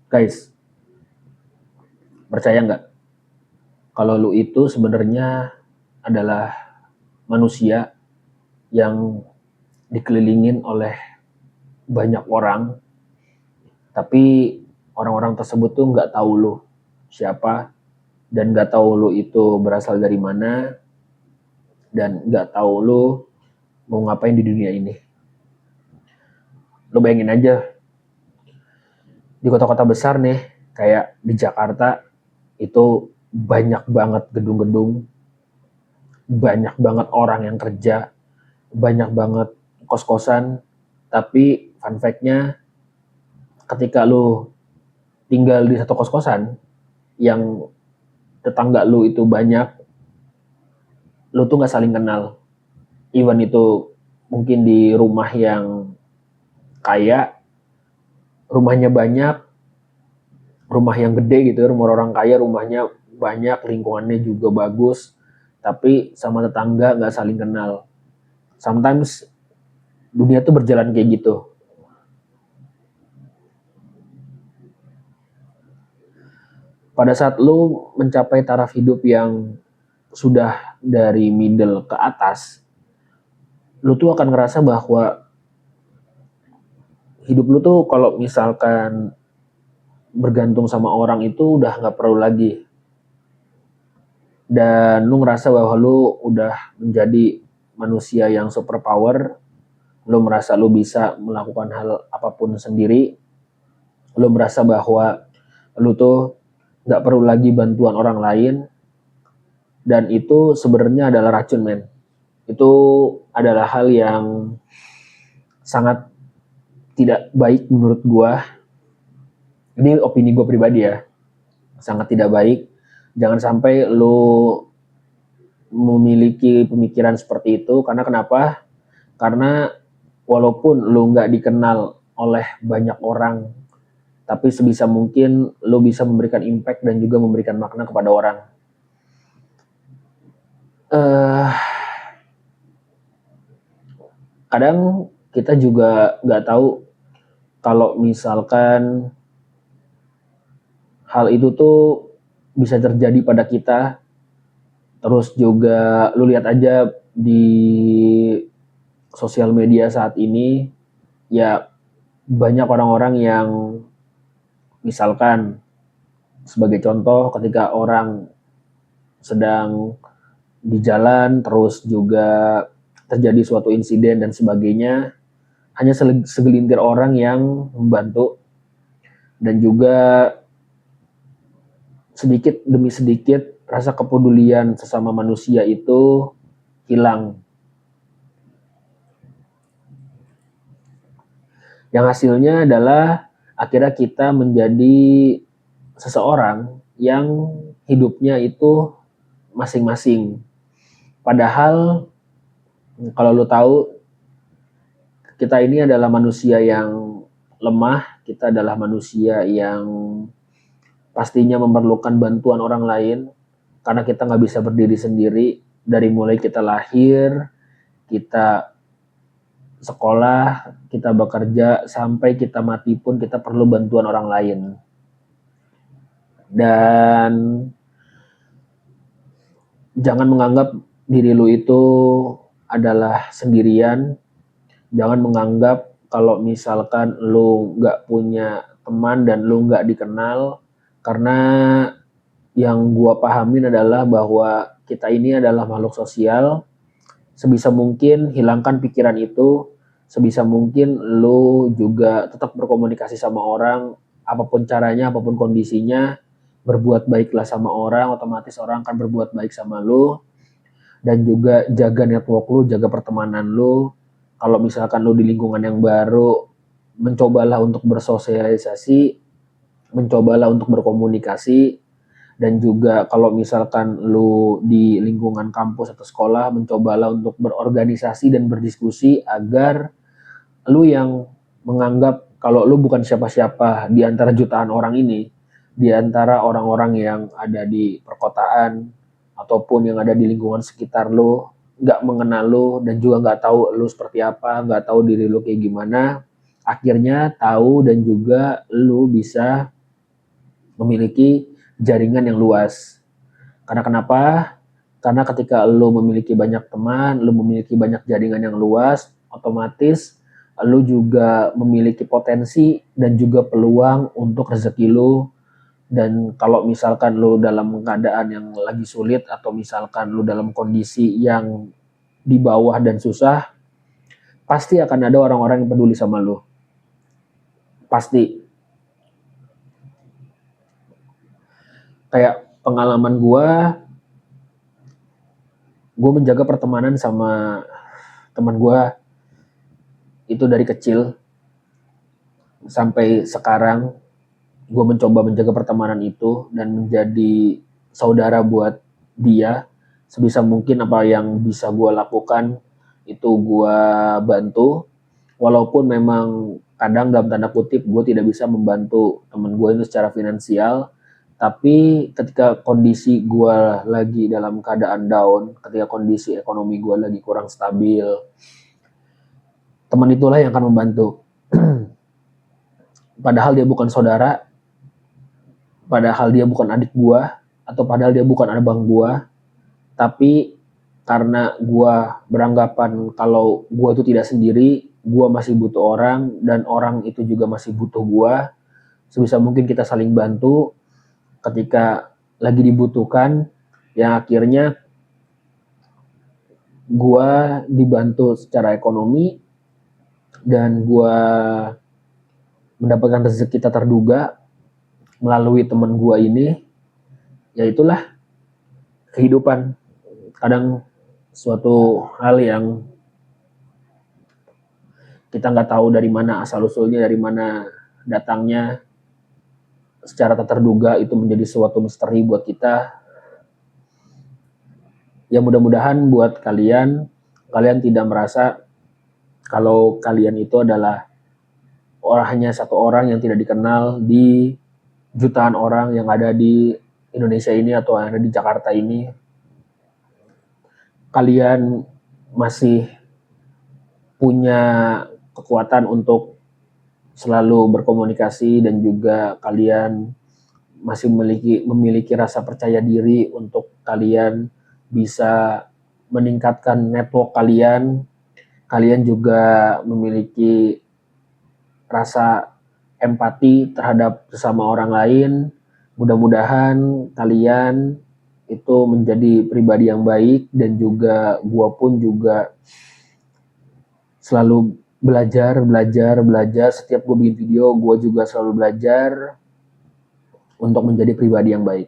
Guys, percaya nggak kalau lu itu sebenarnya adalah manusia yang dikelilingin oleh banyak orang, tapi orang-orang tersebut tuh nggak tahu lu siapa, dan nggak tahu lu itu berasal dari mana, dan nggak tahu lu mau ngapain di dunia ini. Lu bayangin aja, di kota-kota besar nih, kayak di Jakarta, itu banyak banget gedung-gedung, banyak banget orang yang kerja, banyak banget kos-kosan, tapi fun fact-nya, ketika lu tinggal di satu kos-kosan yang tetangga lu itu banyak, lu tuh nggak saling kenal. Even itu mungkin di rumah yang kaya, rumahnya banyak, rumah yang gede gitu, rumah orang kaya, rumahnya banyak, lingkungannya juga bagus, tapi sama tetangga nggak saling kenal. Sometimes dunia tuh berjalan kayak gitu. Pada saat lu mencapai taraf hidup yang sudah dari middle ke atas, lu tuh akan ngerasa bahwa hidup lu tuh kalau misalkan bergantung sama orang itu udah nggak perlu lagi, dan lu ngerasa bahwa lu udah menjadi manusia yang super power, lu merasa lu bisa melakukan hal apapun sendiri, lu merasa bahwa lu tuh nggak perlu lagi bantuan orang lain, dan itu sebenarnya adalah racun, men. Itu adalah hal yang sangat tidak baik menurut gua. Ini opini gua pribadi ya, sangat tidak baik. Jangan sampai lu memiliki pemikiran seperti itu. Karena kenapa? Karena walaupun lu nggak dikenal oleh banyak orang, tapi sebisa mungkin lu bisa memberikan impact dan juga memberikan makna kepada orang. uh, Kadang kita juga nggak tahu kalau misalkan hal itu tuh bisa terjadi pada kita. Terus juga lu lihat aja di sosial media saat ini, ya banyak orang-orang yang misalkan, sebagai contoh, ketika orang sedang di jalan terus juga terjadi suatu insiden dan sebagainya, hanya segelintir orang yang membantu, dan juga sedikit demi sedikit rasa kepedulian sesama manusia itu hilang. Yang hasilnya adalah akhirnya kita menjadi seseorang yang hidupnya itu masing-masing. Padahal kalau lo tahu, kita ini adalah manusia yang lemah, kita adalah manusia yang pastinya memerlukan bantuan orang lain, karena kita nggak bisa berdiri sendiri. Dari mulai kita lahir, kita sekolah, kita bekerja, sampai kita mati pun kita perlu bantuan orang lain. Dan jangan menganggap diri lu itu adalah sendirian. Jangan menganggap kalau misalkan lu nggak punya teman dan lu nggak dikenal, karena yang gua pahamin adalah bahwa kita ini adalah makhluk sosial. Sebisa mungkin hilangkan pikiran itu, sebisa mungkin lu juga tetap berkomunikasi sama orang, apapun caranya, apapun kondisinya, berbuat baiklah sama orang, otomatis orang akan berbuat baik sama lu. Dan juga jaga network lu, jaga pertemanan lu. Kalau misalkan lu di lingkungan yang baru, mencobalah untuk bersosialisasi, mencobalah untuk berkomunikasi. Dan juga kalau misalkan lu di lingkungan kampus atau sekolah, mencobalah untuk berorganisasi dan berdiskusi agar lu yang menganggap kalau lu bukan siapa-siapa di antara jutaan orang ini, di antara orang-orang yang ada di perkotaan ataupun yang ada di lingkungan sekitar lu, nggak mengenal lu dan juga nggak tahu lu seperti apa, nggak tahu diri lu kayak gimana, akhirnya tahu dan juga lu bisa memiliki jaringan yang luas. Karena kenapa? Karena ketika lo memiliki banyak teman, lo memiliki banyak jaringan yang luas, otomatis lo juga memiliki potensi dan juga peluang untuk rezeki lo. Dan kalau misalkan lo dalam keadaan yang lagi sulit atau misalkan lo dalam kondisi yang di bawah dan susah, pasti akan ada orang-orang yang peduli sama lo. Pasti. Kayak pengalaman gue menjaga pertemanan sama teman gue itu dari kecil sampai sekarang. Gue mencoba menjaga pertemanan itu dan menjadi saudara buat dia. Sebisa mungkin apa yang bisa gue lakukan itu gue bantu. Walaupun memang kadang dalam tanda kutip gue tidak bisa membantu teman gue itu secara finansial. Tapi ketika kondisi gue lagi dalam keadaan down, ketika kondisi ekonomi gue lagi kurang stabil, teman itulah yang akan membantu. Padahal dia bukan saudara, padahal dia bukan adik gue, atau padahal dia bukan abang gue, tapi karena gue beranggapan kalau gue itu tidak sendiri, gue masih butuh orang, dan orang itu juga masih butuh gue. Sebisa mungkin kita saling bantu ketika lagi dibutuhkan, yang akhirnya gue dibantu secara ekonomi, dan gue mendapatkan rezeki tak terduga melalui teman gue ini. Ya itulah kehidupan. Kadang suatu hal yang kita nggak tahu dari mana asal usulnya, dari mana datangnya, secara tak terduga itu menjadi suatu misteri buat kita. Ya mudah-mudahan buat kalian tidak merasa kalau kalian itu adalah hanya satu orang yang tidak dikenal di jutaan orang yang ada di Indonesia ini atau yang ada di Jakarta ini. Kalian masih punya kekuatan untuk selalu berkomunikasi, dan juga kalian masih memiliki rasa percaya diri untuk kalian bisa meningkatkan network kalian. Kalian juga memiliki rasa empati terhadap sesama orang lain. Mudah-mudahan kalian itu menjadi pribadi yang baik, dan juga gua pun juga selalu belajar. Setiap gue bikin video, gue juga selalu belajar untuk menjadi pribadi yang baik.